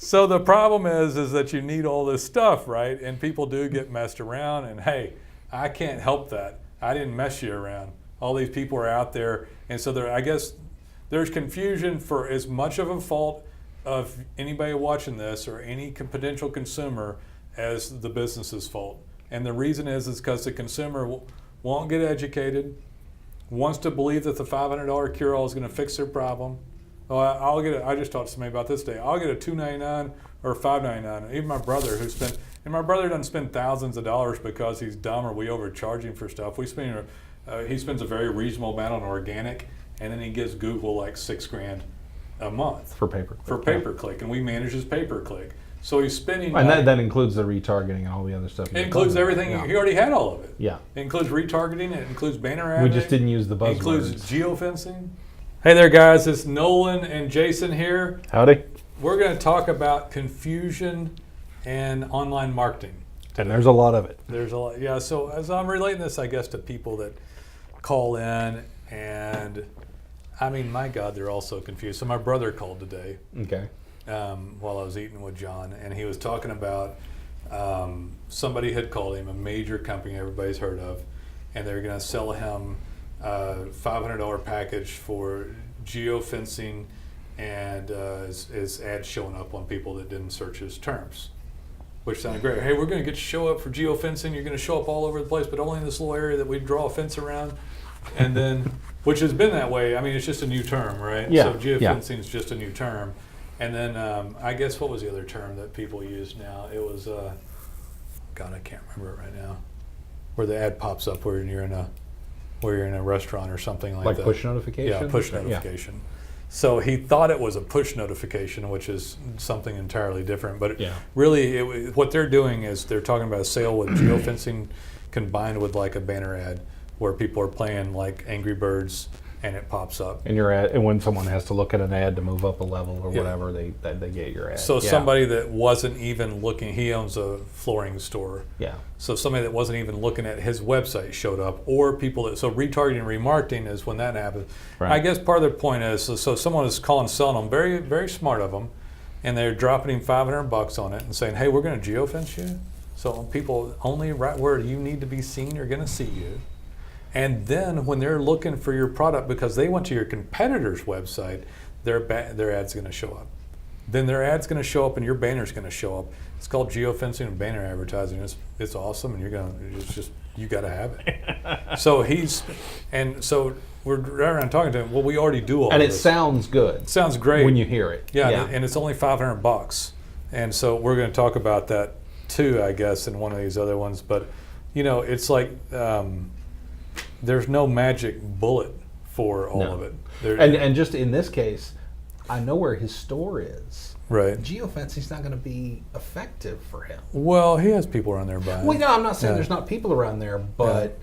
So the problem is that you need all this stuff, right? And people do get messed around. And hey, I can't help that. I didn't mess you around. All these people are out there, and so I guess there's confusion for as much of a fault of anybody watching this or any potential consumer as the business's fault. And the reason is because the consumer won't get educated, wants to believe that the $500 cure-all is going to fix their problem. Oh, I just talked to somebody about this today. I'll get a $2.99 or $5.99. Even my brother and my brother doesn't spend thousands of dollars because he's dumb or we overcharge him for stuff. He spends a very reasonable amount on organic, and then he gives Google like $6,000 a month for pay-per-click. For pay-per-click, and we manage his pay-per-click. So he's spending. And that includes the retargeting and all the other stuff. It includes everything. Yeah. He already had all of it. Yeah. It includes retargeting. It includes banner ads. We just didn't use the buzzwords. It includes geofencing. Hey there, guys. It's Nolan and Jason here. Howdy. We're going to talk about confusion and online marketing. And there's a lot of it. There's a lot. Yeah. So as I'm relating this, I guess, to people that call in, and I mean, my God, they're all so confused. So my brother called today. Okay. While I was eating with John, and he was talking about somebody had called him, a major company everybody's heard of, and they're going to sell him a $500 package for geofencing and his ads showing up on people that didn't search his terms, which sounded great. Hey, we're going to get you to show up for geofencing. You're going to show up all over the place, but only in this little area that we draw a fence around. And then, which has been that way. I mean, it's just a new term, right? Yeah. So geofencing is just a new term. And then I guess what was the other term that people use now? It was, God, I can't remember it right now. Where the ad pops up where you're in a restaurant or something like that. Like push notification? Yeah, push notification. Yeah. So he thought it was a push notification, which is something entirely different. But really, what they're doing is they're talking about a sale with geofencing combined with like a banner ad where people are playing like Angry Birds. And it pops up. And when someone has to look at an ad to move up a level or whatever, they get your ad. So somebody that wasn't even looking, he owns a flooring store. Yeah. So somebody that wasn't even looking at his website showed up, or people that, so retargeting and remarketing is when that happens. Right. I guess part of the point is, so someone is selling them, very, very smart of them, and they're dropping him $500 on it and saying, hey, we're going to geofence you. So people only right where you need to be seen are going to see you. And then when they're looking for your product because they went to your competitor's website, their ad's going to show up. Then their ad's going to show up and your banner's going to show up. It's called geofencing and banner advertising. It's awesome, and you got to have it. So we're right around talking to him. Well, we already do all this. And it sounds good. It sounds great when you hear it. Yeah. And it's only $500. And so we're going to talk about that too, I guess, in one of these other ones. But it's like. There's no magic bullet for all of it. And just in this case, I know where his store is. Right. Geofencing's not going to be effective for him. Well, he has people around there buying. Well, no, I'm not saying there's not people around there, but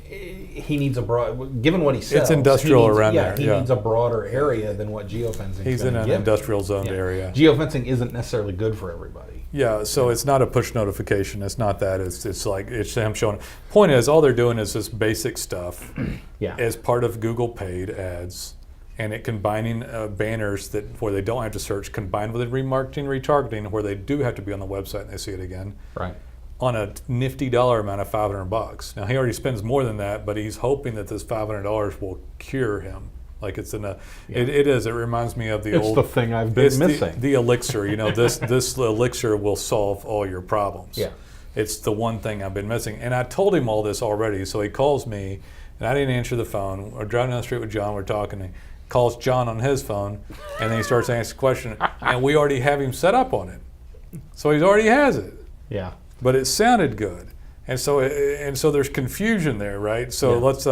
he needs a broad. Given what he sells, it's industrial around there. He needs a broader area than what geofencing. He's in an industrial zoned area. Geofencing isn't necessarily good for everybody. Yeah, so it's not a push notification. It's not that. It's him showing. Point is, all they're doing is this basic stuff as part of Google paid ads, and it combining banners where they don't have to search, combined with remarketing, retargeting, where they do have to be on the website and they see it again. Right. On a nifty dollar amount of $500. Now he already spends more than that, but he's hoping that this $500 will cure him. Like it's in a, it is. It reminds me of the old. It's the thing I've been missing. The elixir. This elixir will solve all your problems. Yeah. It's the one thing I've been missing, and I told him all this already. So he calls me, and I didn't answer the phone. We're driving down the street with John. We're talking. He calls John on his phone, and then he starts asking questions, and we already have him set up on it. So he already has it. Yeah. But it sounded good, and so there's confusion there, right? So let's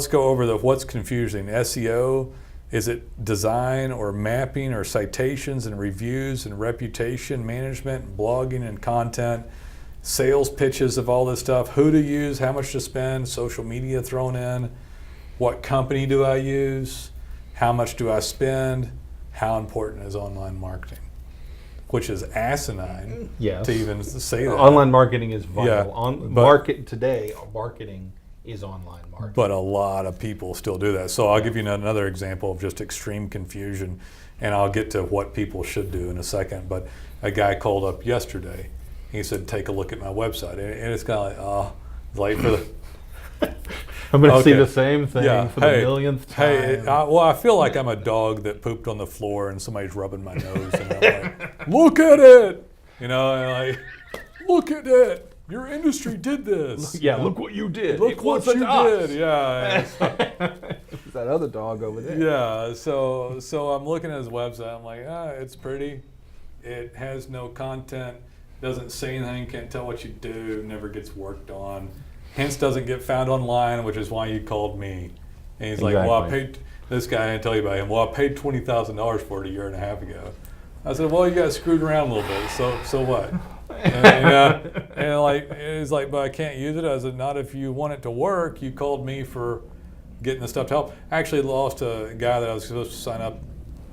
go over what's confusing. SEO, is it design or mapping or citations and reviews and reputation management, blogging and content, sales pitches of all this stuff, who to use, how much to spend, social media thrown in, what company do I use, how much do I spend, how important is online marketing? Which is asinine to even say that. Online marketing is vital. Yeah, Marketing is online marketing. But a lot of people still do that. So I'll give you another example of just extreme confusion, and I'll get to what people should do in a second. But a guy called up yesterday. He said, take a look at my website. And it's kind of like, oh, late for the... I'm going to see the same thing for the millionth time. Hey, I feel like I'm a dog that pooped on the floor and somebody's rubbing my nose. And I'm like, look at it! You know, and like, look at it! Your industry did this. Yeah, look what you did. Look what you did. Yeah. It's that other dog over there. Yeah. So I'm looking at his website. I'm like, it's pretty. It has no content. Doesn't say anything. Can't tell what you do. Never gets worked on. Hence doesn't get found online, which is why you called me. And he's like, well, I paid this guy. I didn't tell you about him. Well, I paid $20,000 for it a year and a half ago. I said, well, you got screwed around a little bit. So what? And like, he's like, but I can't use it. I said, not if you want it to work. You called me for getting the stuff to help. I actually lost a guy that I was supposed to sign up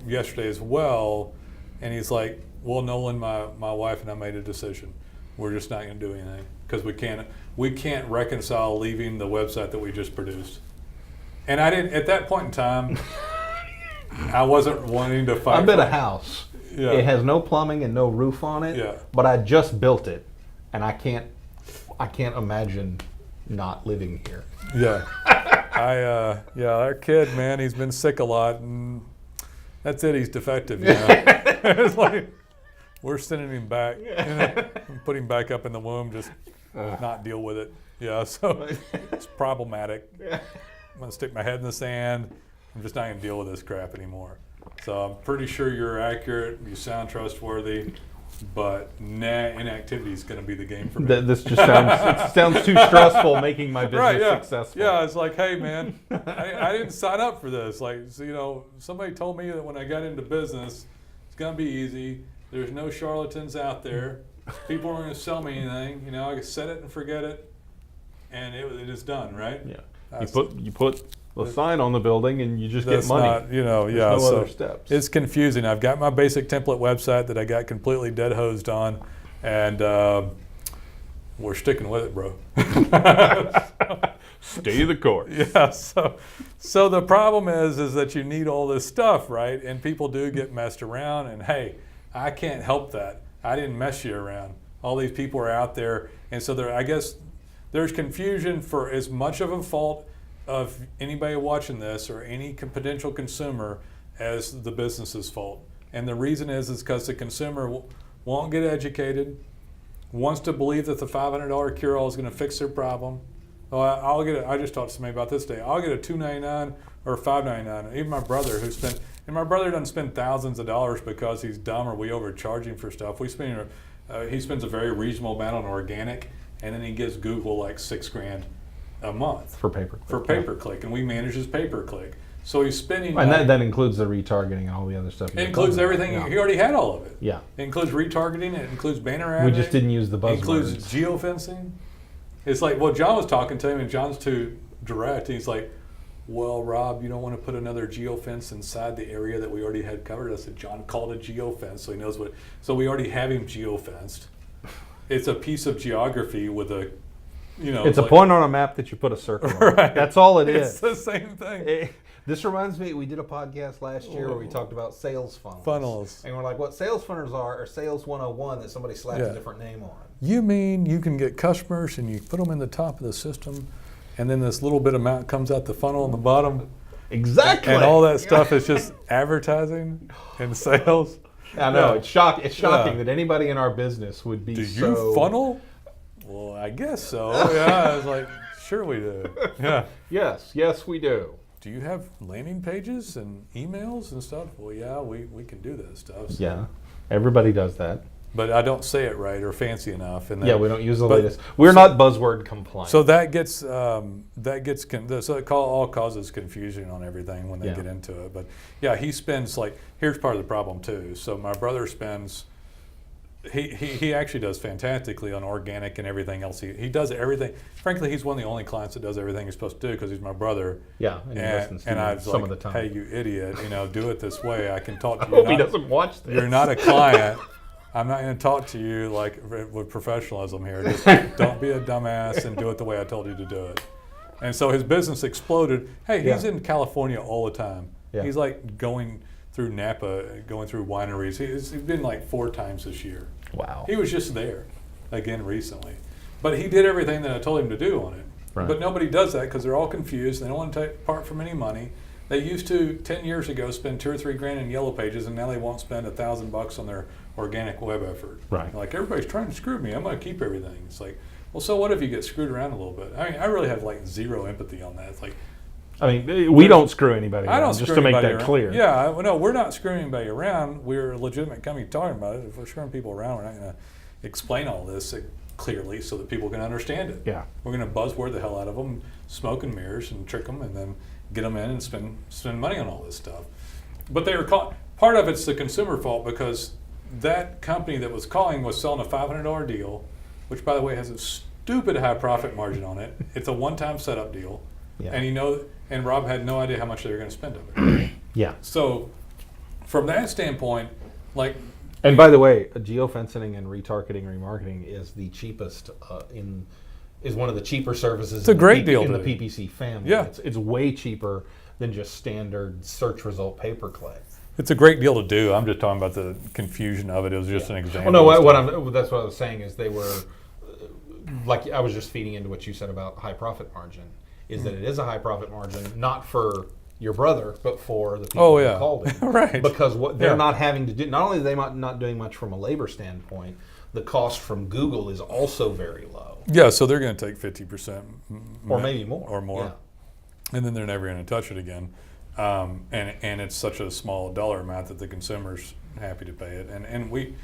yesterday as well. And he's like, well, Nolan, my wife and I made a decision. We're just not going to do anything because we can't reconcile leaving the website that we just produced. And I didn't, at that point in time, I wasn't wanting to fight. I'm in a house. Yeah. It has no plumbing and no roof on it. Yeah. But I just built it, and I can't imagine not living here. Yeah. Our kid, man, he's been sick a lot, and that's it. He's defective. You know? It's like we're sending him back, and put him back up in the womb, just not deal with it. Yeah. So it's problematic. I'm gonna stick my head in the sand. I'm just not gonna deal with this crap anymore. So I'm pretty sure you're accurate. You sound trustworthy, but inactivity is going to be the game for me. This just sounds too stressful making my business successful. Yeah, it's like, hey man, I didn't sign up for this. Like, so, you know, somebody told me that when I got into business, it's going to be easy. There's no charlatans out there. People aren't going to sell me anything. You know, I can set it and forget it, and it is done, right? Yeah. You put the sign on the building and you just get money. Not, you know, There's no other steps. It's confusing. I've got my basic template website that I got completely dead hosed on, and we're sticking with it, bro. Stay the course. Yeah. So the problem is that you need all this stuff, right? And people do get messed around. And hey, I can't help that. I didn't mess you around. All these people are out there, and so I guess there's confusion for as much of a fault of anybody watching this or any potential consumer as the business's fault. And the reason is because the consumer won't get educated, wants to believe that the $500 cure-all is going to fix their problem. Oh, I just talked to somebody about this today. I'll get a $2.99 or $5.99. Even my brother and my brother doesn't spend thousands of dollars because he's dumb or we overcharge him for stuff. He spends a very reasonable amount on organic, and then he gives Google like $6,000 a month for pay-per-click, and we manage his pay-per-click. So he's spending, and that includes the retargeting and all the other stuff. It includes everything. Yeah. He already had all of it. Yeah, it includes retargeting. It includes banner ads. We just didn't use the buzzwords. It includes geofencing. It's like, well, John was talking to him, and John's too direct. He's like, well, Rob, you don't want to put another geofence inside the area that we already had covered. I said, John called it geofence, so he knows what. So we already have him geofenced. It's a piece of geography with a. You know, it's a point on a map that you put a circle on. Right. That's all it is. It's the same thing. This reminds me, we did a podcast last year where we talked about sales funnels. And we're like, what sales funnels are sales 101 that somebody slaps a different name on. You mean you can get customers and you put them in the top of the system, and then this little bit amount comes out the funnel on the bottom? Exactly. And all that stuff is just advertising and sales? I know. It's shocking that anybody in our business would be Do you funnel? Well, I guess so. Yeah, I was like, sure we do. Yeah. Yes, we do. Do you have landing pages and emails and stuff? Well, yeah, we can do that stuff. So. Yeah, everybody does that. But I don't say it right or fancy enough. And we don't use the latest. We're not buzzword compliant. So so it all causes confusion on everything when they get into it. But yeah, he spends here's part of the problem too. So my brother spends. He actually does fantastically on organic and everything else. He does everything. Frankly, he's one of the only clients that does everything he's supposed to do because he's my brother. Yeah, and I was some of the time. Hey, you idiot! Do it this way. I can talk to you. I hope he doesn't watch this. You're not a client. I'm not going to talk to you with professionalism here. Just don't be a dumbass and do it the way I told you to do it. And so his business exploded. Hey, he's in California all the time. Yeah. He's like going through Napa, going through wineries. He's been like 4 times this year. Wow. He was just there again recently. But he did everything that I told him to do on it. Right. But nobody does that because they're all confused. They don't want to take part from any money. They used to 10 years ago spend $2 or $3 grand in Yellow Pages, and now they won't spend $1,000 on their organic web effort. Right. Like, everybody's trying to screw me. I'm going to keep everything. It's like, well, so what if you get screwed around a little bit? I mean, I really have like zero empathy on that. It's like, I mean, we don't screw anybody around, I don't just screw to make anybody that around. clear. Yeah, no, we're not screwing anybody around. We're a legitimate company talking about it. If we're screwing people around, we're not going to explain all this clearly so that people can understand it. Yeah. We're going to buzzword the hell out of them, smoke and mirrors, and trick them, and then get them in and spend money on all this stuff. But they were part of it's the consumer fault, because that company that was calling was selling a $500 deal, which, by the way, has a stupid high profit margin on it. It's a one-time setup deal, and Rob had no idea how much they were going to spend of it. Yeah. So, from that standpoint, like. And by the way, geofencing and retargeting, remarketing is the cheapest is one of the cheaper services. It's a great deal in the PPC family. Yeah. It's way cheaper than just standard search result pay-per-click. It's a great deal to do. I'm just talking about the confusion of it. It was just an example. Well, no, that's what I was saying is they were, like I was just feeding into what you said about high profit margin, is that it is a high profit margin, not for your brother, but for the people who called him. Right. Because what they're not having to do, not only are they not doing much from a labor standpoint, the cost from Google is also very low. Yeah, so they're going to take 50%. Or maybe more. Or more. Yeah. And then they're never going to touch it again. And it's such a small dollar amount that the consumer's happy to pay it. And we,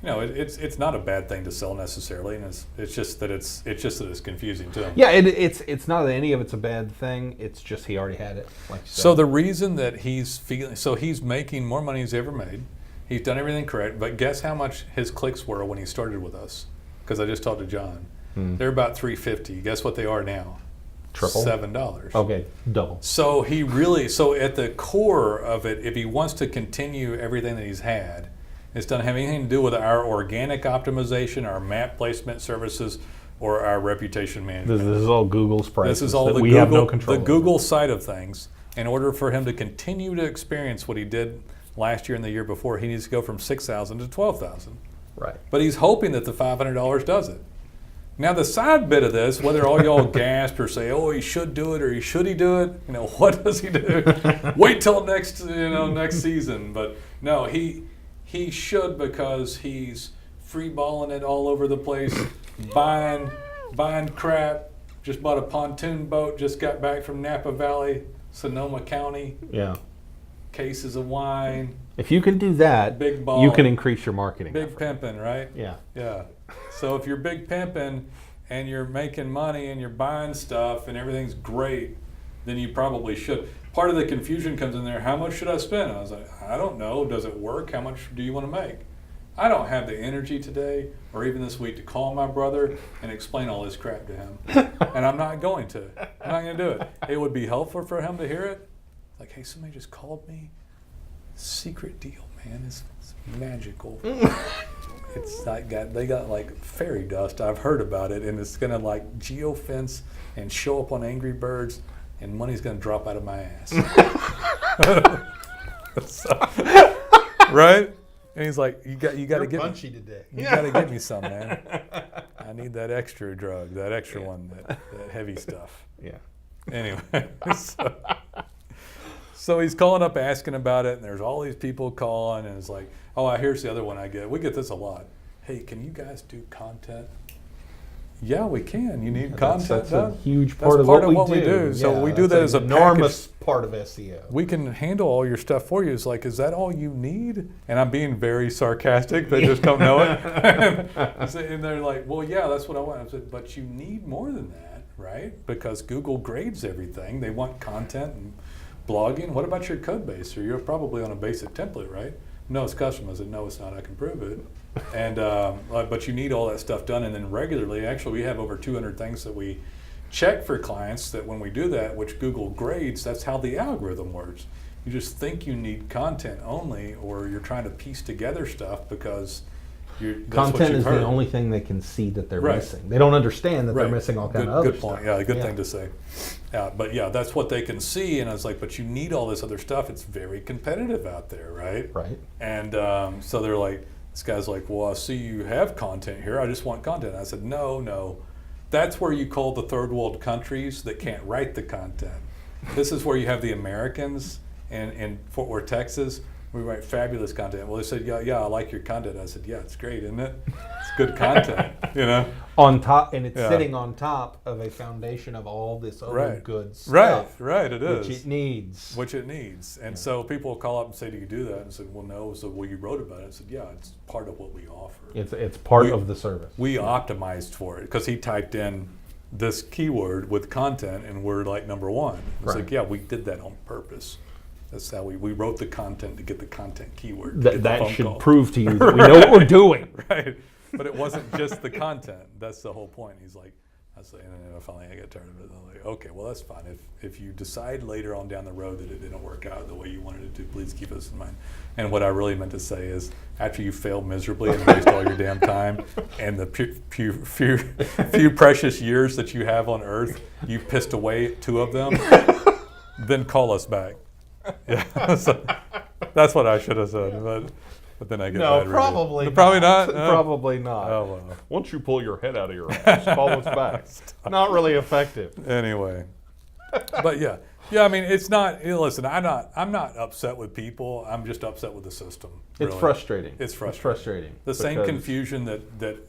it's not a bad thing to sell necessarily, and it's just that it's confusing to them. Yeah, it's not that any of it's a bad thing. It's just he already had it. Like you said. So the reason that he's making more money he's ever made. He's done everything correct, but guess how much his clicks were when he started with us? Because I just talked to John. They're about $3.50. Guess what they are now? Triple? $7. Okay, double. So at the core of it, if he wants to continue everything that he's had, it doesn't have anything to do with our organic optimization, our map placement services, or our reputation management. This is all Google's prices. This is all we have no control. The Google side of things. In order for him to continue to experience what he did last year and the year before, he needs to go from $6,000 to $12,000. Right. But he's hoping that the $500 does it. Now the side bit of this, whether all y'all gasp or say, "Oh, he should do it," or should he do it? What does he do? Wait till next season. But no, he should, because he's freeballing it all over the place, buying crap. Just bought a pontoon boat. Just got back from Napa Valley, Sonoma County. Yeah. Cases of wine. If you can do that, big ball, you can increase your marketing. Big pimping, right? Yeah. Yeah. So if you're big pimping and you're making money and you're buying stuff and everything's great, then you probably should. Part of the confusion comes in there. How much should I spend? I was like, I don't know. Does it work? How much do you want to make? I don't have the energy today or even this week to call my brother and explain all this crap to him. And I'm not going to. I'm not going to do it. It would be helpful for him to hear it. Like, hey, somebody just called me. Secret deal, man. It's magical. It's like they got like fairy dust. I've heard about it, and it's gonna like geofence and show up on Angry Birds, and money's gonna drop out of my ass. Right? And he's like, you got to get punchy today. You got to get me some, man. I need that extra drug, that extra one, that heavy stuff. Yeah. Anyway, so he's calling up asking about it, and there's all these people calling, and it's like, oh, here's the other one I get. We get this a lot. Hey, can you guys do content? Yeah, we can. You need content That's done? a huge part of what we do. So we do that as an enormous part of SEO. We can handle all your stuff for you. It's like, is that all you need? And I'm being very sarcastic. They just don't know it. And they're like, well, yeah, that's what I want. I said, but you need more than that, right? Because Google grades everything. They want content and blogging. What about your code base? Or you're probably on a basic template, right? No, it's custom. I said, no, it's not. I can prove it. And but you need all that stuff done. And then regularly, actually, we have over 200 things that we check for clients that when we do that, which Google grades, that's how the algorithm works. You just think you need content only, or you're trying to piece together stuff because that's what Content you've is heard. the only thing they can see that they're Right. missing. They don't understand that they're Right. missing all kind Good, of other good point. stuff. Yeah, good thing to say. But yeah, that's what they can see, and I was like, but you need all this other stuff. It's very competitive out there, right? Right. And so they're like, this guy's like, well, I see you have content here. I just want content. I said, no. That's where you call the third world countries that can't write the content. This is where you have the Americans in Fort Worth, Texas. We write fabulous content. Well, they said, yeah, I like your content. I said, yeah, it's great, isn't it? It's good content, you know? On top, and it's Yeah. sitting on top of a foundation of all this other good stuff. Right, it is. Which it needs. Which it needs. And so people will call up and say, do you do that? And I said, well, no. So, well, you wrote about it. I said, yeah, it's part of what we offer. It's part of the service. We optimized for it because he typed in this keyword with content and we're like number one. It's Right. like, yeah, we did that on purpose. That's how we wrote the content to get the content keyword. That should prove to you that we know what we're doing. Right. But it wasn't just the content. That's the whole point. He's like, I was like, and then finally I got tired of it. I'm like, okay, well, that's fine. If you decide later on down the road that it didn't work out the way you wanted it to, please keep us in mind. And what I really meant to say is, after you fail miserably and waste all your damn time and the few precious years that you have on Earth, you pissed away 2 of them, then call us back. Yeah, so that's what I should have said, but then I get bad reviews. Probably not. No? Probably not. Oh well. Once you pull your head out of your ass, call us back. Not really effective. Anyway, but yeah. I mean, it's not. Listen, I'm not upset with people. I'm just upset with the system. It's really. frustrating. It's frustrating. It's frustrating. The same confusion that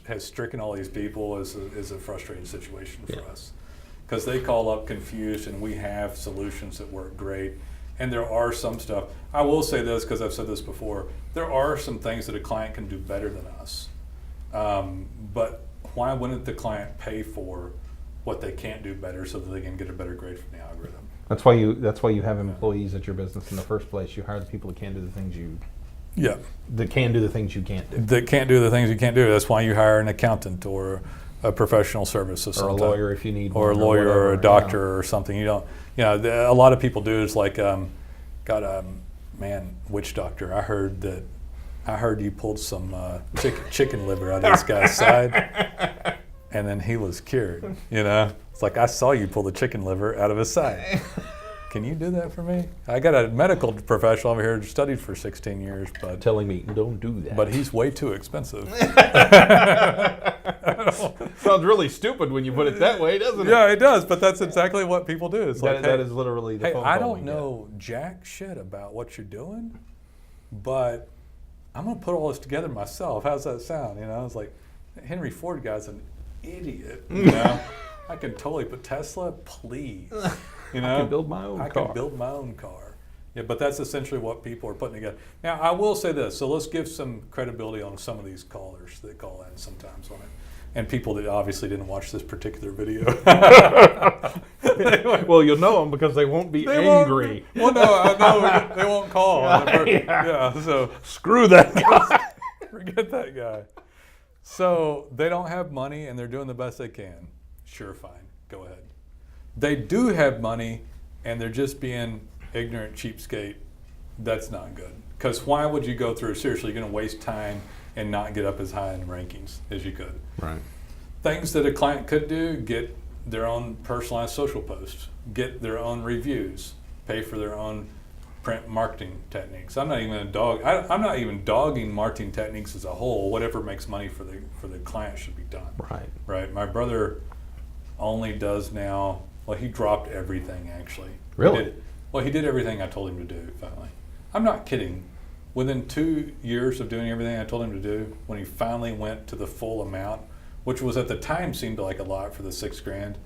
has stricken all these people is a frustrating situation for us. Because they call up confused and we have solutions that work great. And there are some stuff, I will say this because I've said this before, there are some things that a client can do better than us. But why wouldn't the client pay for what they can't do better so that they can get a better grade from the algorithm? That's why you have employees at your business in the first place. You hire the people that can do the things that can do the things you can't do. That can't do the things you can't do. That's why you hire an accountant or a professional services, or a lawyer if you need or one, a lawyer whatever, or a doctor or something. You don't, a lot of people do is like, got a witch doctor. I heard you pulled some chicken liver out of this guy's side, and then he was cured. It's like, I saw you pull the chicken liver out of his side. Can you do that for me? I got a medical professional over here who studied for 16 years, but telling me don't do that. But he's way too expensive. Sounds really stupid when you put it that way, doesn't it? Yeah, it does. But that's exactly what people do. It's like, that is literally the phone call. I don't know jack shit about what you're doing, but I'm gonna put all this together myself. How's that sound? It's like, Henry Ford guy's an idiot. I can totally put Tesla, please. I can build my own car. I can build my own car. Yeah, but that's essentially what people are putting together. Now, I will say this. So let's give some credibility on some of these callers that call in sometimes on it. And people that obviously didn't watch this particular video. Well, you'll know them because they won't be angry. Well, no, they won't call. So screw that guy. Forget that guy. So they don't have money and they're doing the best they can. Sure, fine. Go ahead. They do have money and they're just being ignorant cheapskate. That's not good. Because why would you go through, seriously, you're going to waste time and not get up as high in rankings as you could. Right. Things that a client could do, get their own personalized social posts, get their own reviews, pay for their own print marketing techniques. I'm not even dogging marketing techniques as a whole. Whatever makes money for the client should be done. Right. Right. My brother only does now. Well, he dropped everything actually. Really? He did everything I told him to do. Finally, I'm not kidding. Within 2 years of doing everything I told him to do, when he finally went to the full amount, which was at the time seemed like a lot for the $6,000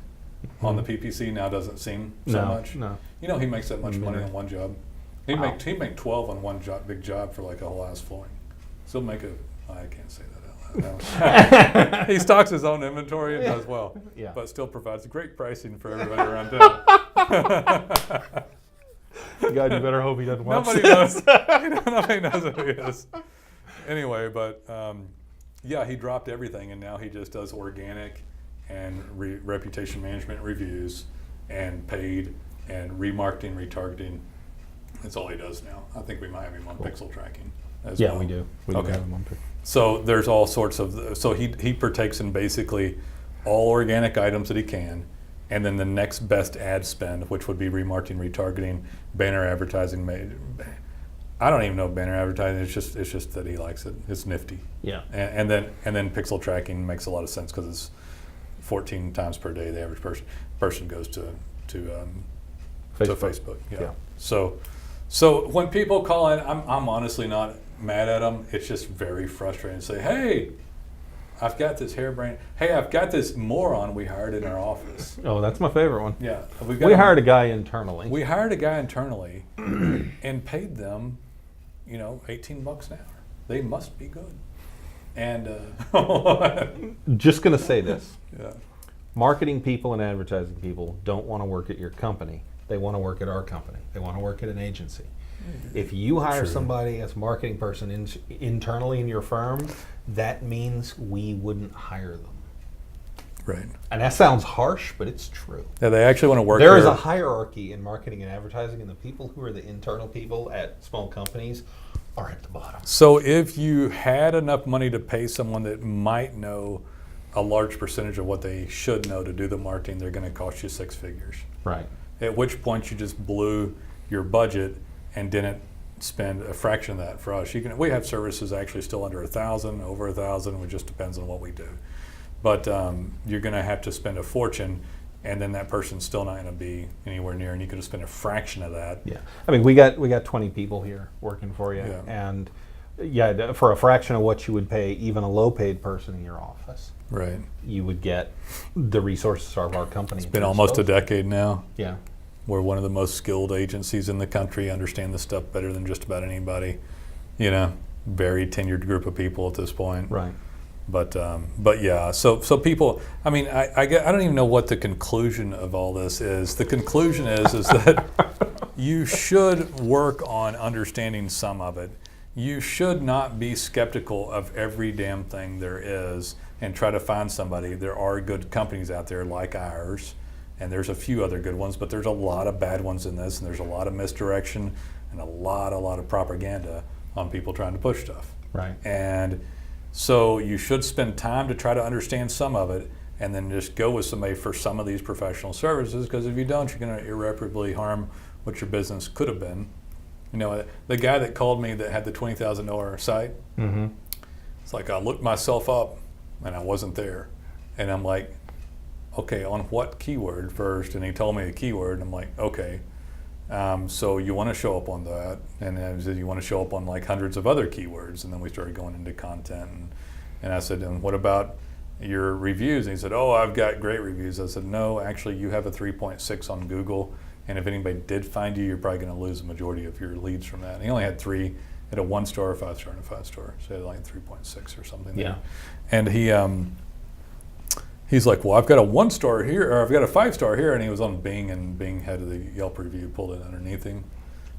on the PPC, now doesn't seem so much. No. He makes that much money on one job. He make 12 on one job, big job for like a whole ass flooring. So I can't say that out loud. He stocks his own inventory and does well, but still provides great pricing for everybody around town. God, you better hope he doesn't watch Nobody this. Nobody knows who he is. Anyway, but he dropped everything and now he just does organic and reputation management reviews and paid and remarketing, retargeting. That's all he does now. I think we might have him on pixel tracking. as Yeah, well? we do. We do Okay. have them too. So there's all sorts of, so he partakes in basically all organic items that he can, and then the next best ad spend, which would be remarketing, retargeting, banner advertising. I don't even know banner advertising. It's just that he likes it. It's nifty. Yeah. And then pixel tracking makes a lot of sense because it's 14 times per day the average person goes to Facebook. Yeah. So when people call in, I'm honestly not mad at them. It's just very frustrating to say, hey, I've got this harebrained. Hey, I've got this moron we hired in our office. Oh, that's my favorite one. Yeah, We hired a guy internally. We hired a guy internally and paid them, $18 an hour. They must be good. And Just going to say this. yeah, Marketing people and advertising people don't want to work at your company. They want to work at our company. They want to work at an agency. If you hire True. somebody as a marketing person internally in your firm, that means we wouldn't hire them. right. And that sounds harsh, but it's true. Yeah, they actually want to work. There is there. a hierarchy in marketing and advertising, and the people who are the internal people at small companies are at the bottom. So if you had enough money to pay someone that might know a large percentage of what they should know to do the marketing, they're going to cost you six figures. Right. At which point you just blew your budget and didn't spend a fraction of that. For us, we have services actually still under 1,000, over 1,000. It just depends on what we do. But you're going to have to spend a fortune, and then that person's still not going to be anywhere near. And you could have spent a fraction of that. Yeah. I mean, we got 20 people here working for you, Yeah. and for a fraction of what you would pay even a low-paid person in your office, Right. you would get the resources of our company. It's been almost a decade now. Yeah. We're one of the most skilled agencies in the country, understand this stuff better than just about anybody. Very tenured group of people at this point. Right. But yeah, so people. I mean, I don't even know what the conclusion of all this is. The conclusion is that you should work on understanding some of it. You should not be skeptical of every damn thing there is and try to find somebody. There are good companies out there like ours. And there's a few other good ones, but there's a lot of bad ones in this, and there's a lot of misdirection and a lot of propaganda on people trying to push stuff. Right. And so you should spend time to try to understand some of it, and then just go with somebody for some of these professional services, because if you don't, you're going to irreparably harm what your business could have been. The guy that called me that had the $20,000 site, Mm-hmm. it's like I looked myself up, and I wasn't there. And I'm like, okay, on what keyword first? And he told me a keyword, and I'm like, okay. So you want to show up on that, and then he said you want to show up on like hundreds of other keywords, and then we started going into content, and I said, and what about your reviews? And he said, oh, I've got great reviews. I said, no, actually you have a 3.6 on Google, and if anybody did find you, you're probably going to lose the majority of your leads from that. And he only had 3, had a 1-star, a 5-star, and a 5-star, so he had like 3.6 or something there. Yeah. And he's like, well, I've got a 1-star here, or I've got a 5-star here, and he was on Bing, and Bing had the Yelp review pulled in underneath him.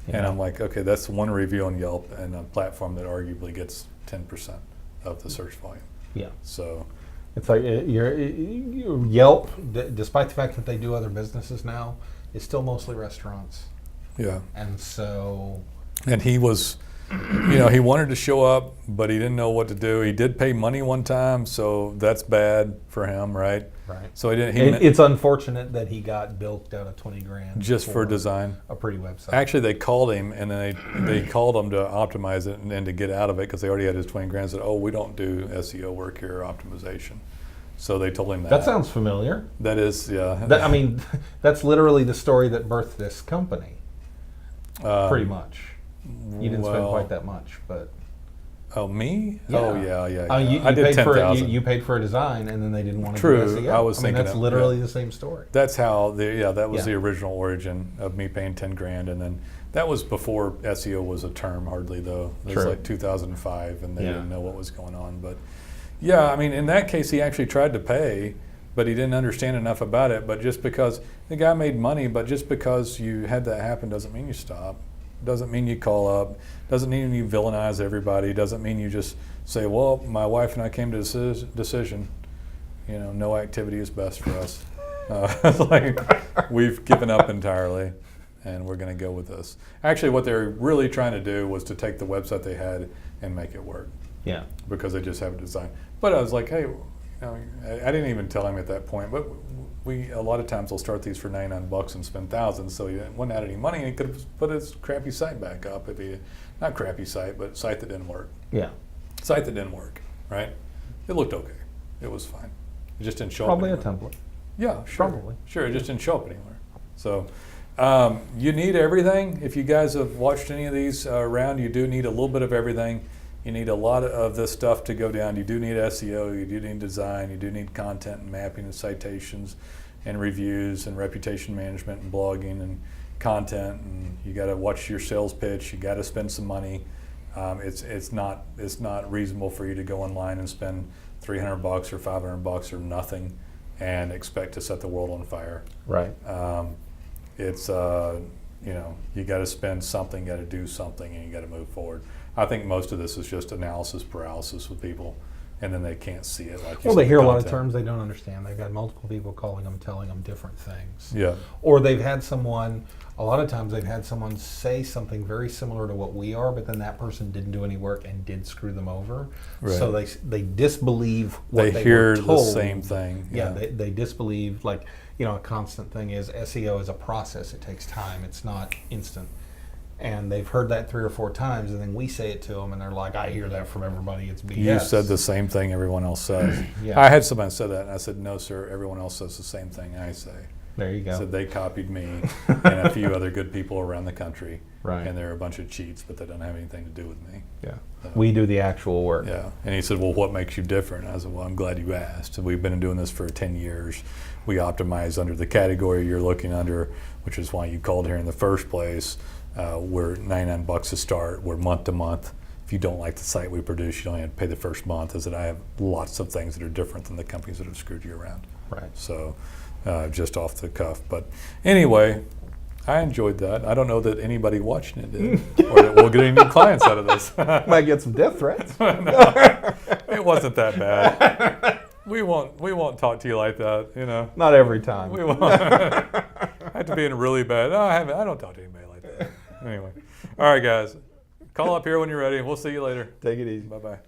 Yeah. And I'm like, okay, that's one review on Yelp and a platform that arguably gets 10% of the search volume. Yeah. So It's like your Yelp, despite the fact that they do other businesses now, is still mostly restaurants. yeah, And so, and he was, he wanted to show up, but he didn't know what to do. He did pay money one time, so that's bad for him, right? right. So he didn't. It's unfortunate that he got bilked out of $20,000 just for design. a pretty website. Actually, they called him, and then they called him to optimize it and to get out of it, because they already had his $20,000. And said, oh, we don't do SEO work here, or optimization. So they told him that. That sounds familiar. That is, yeah. That's literally the story that birthed this company. Pretty much. You didn't spend well, quite that much, but Oh, me? Yeah. Oh, yeah. I mean, you I did paid for 10,000. you paid for a design, and then they didn't want to True. do SEO. I was thinking that's of- literally yeah. the same story. That's how that was Yeah. the original origin of me paying $10,000, and then that was before SEO was a term hardly, though. It was True. like 2005, and they Yeah. didn't know what was going on. But yeah, I mean, in that case, he actually tried to pay, but he didn't understand enough about it. But just because the guy made money, but just because you had that happen doesn't mean you stop. Doesn't mean you call up. Doesn't mean you villainize everybody. Doesn't mean you just say, well, my wife and I came to a decision. No activity is best for us. It's like we've given up entirely. and we're going to go with this. Actually, what they're really trying to do was to take the website they had and make it work. Yeah. Because they just have a design. But I was like, hey, I didn't even tell him at that point, but we a lot of times will start these for $99 and spend thousands, so he wouldn't add any money, and he could have put his crappy site back up if he, not crappy site, but site that didn't work. Yeah. Site that didn't work, right? It looked okay. It was fine. It just didn't show Probably up a anywhere. template. Yeah, sure. Probably. Sure, it just didn't show up anywhere. So you need everything. If you guys have watched any of these around, you do need a little bit of everything. You need a lot of this stuff to go down. You do need SEO, you do need design, you do need content and mapping and citations and reviews and reputation management and blogging and content, and you got to watch your sales pitch. You got to spend some money. It's not reasonable for you to go online and spend $300 or $500 or nothing and expect to set the world on fire. Right. It's you got to spend something, you got to do something, and you got to move forward. I think most of this is just analysis paralysis with people, and then they can't see it. Like Well, they hear a lot of terms they don't understand. They've got multiple people calling them, telling them different things. Yeah. Or they've had someone, a lot of times they've had someone say something very similar to what we are, but then that person didn't do any work and did screw them over. Right. So they disbelieve what They they hear were told. the same thing. Yeah, they disbelieve, like, a constant thing is SEO is a process. It takes time. It's not instant. And they've heard that 3 or 4 times, and then we say it to them, and they're like, I hear that from everybody. It's BS. You said the same thing everyone else says. Yeah. I had somebody say that, and I said, no, sir, everyone else says the same thing I say. There you I go. said they copied me and a few other good people around the country. Right. And they're a bunch of cheats, but they don't have anything to do with me. Yeah. We do the actual work. Yeah. And he said, well, what makes you different? I said, well, I'm glad you asked. We've been doing this for 10 years. We optimize under the category you're looking under, which is why you called here in the first place. We're $99 to start. We're month to month. If you don't like the site we produce, you don't have to pay the first month. Is that I have lots of things that are different than the companies that have screwed you around. Right. So just off the cuff. But anyway, I enjoyed that. I don't know that anybody watching it did, or that we'll get any new clients out of this. Might get some death threats. No, it wasn't that bad. We won't talk to you like that, Not every time. We won't. I have to be in really bad. No, I don't talk to anybody like that. Anyway, all right, guys, call up here when you're ready. We'll see you later. Take it easy. Bye bye.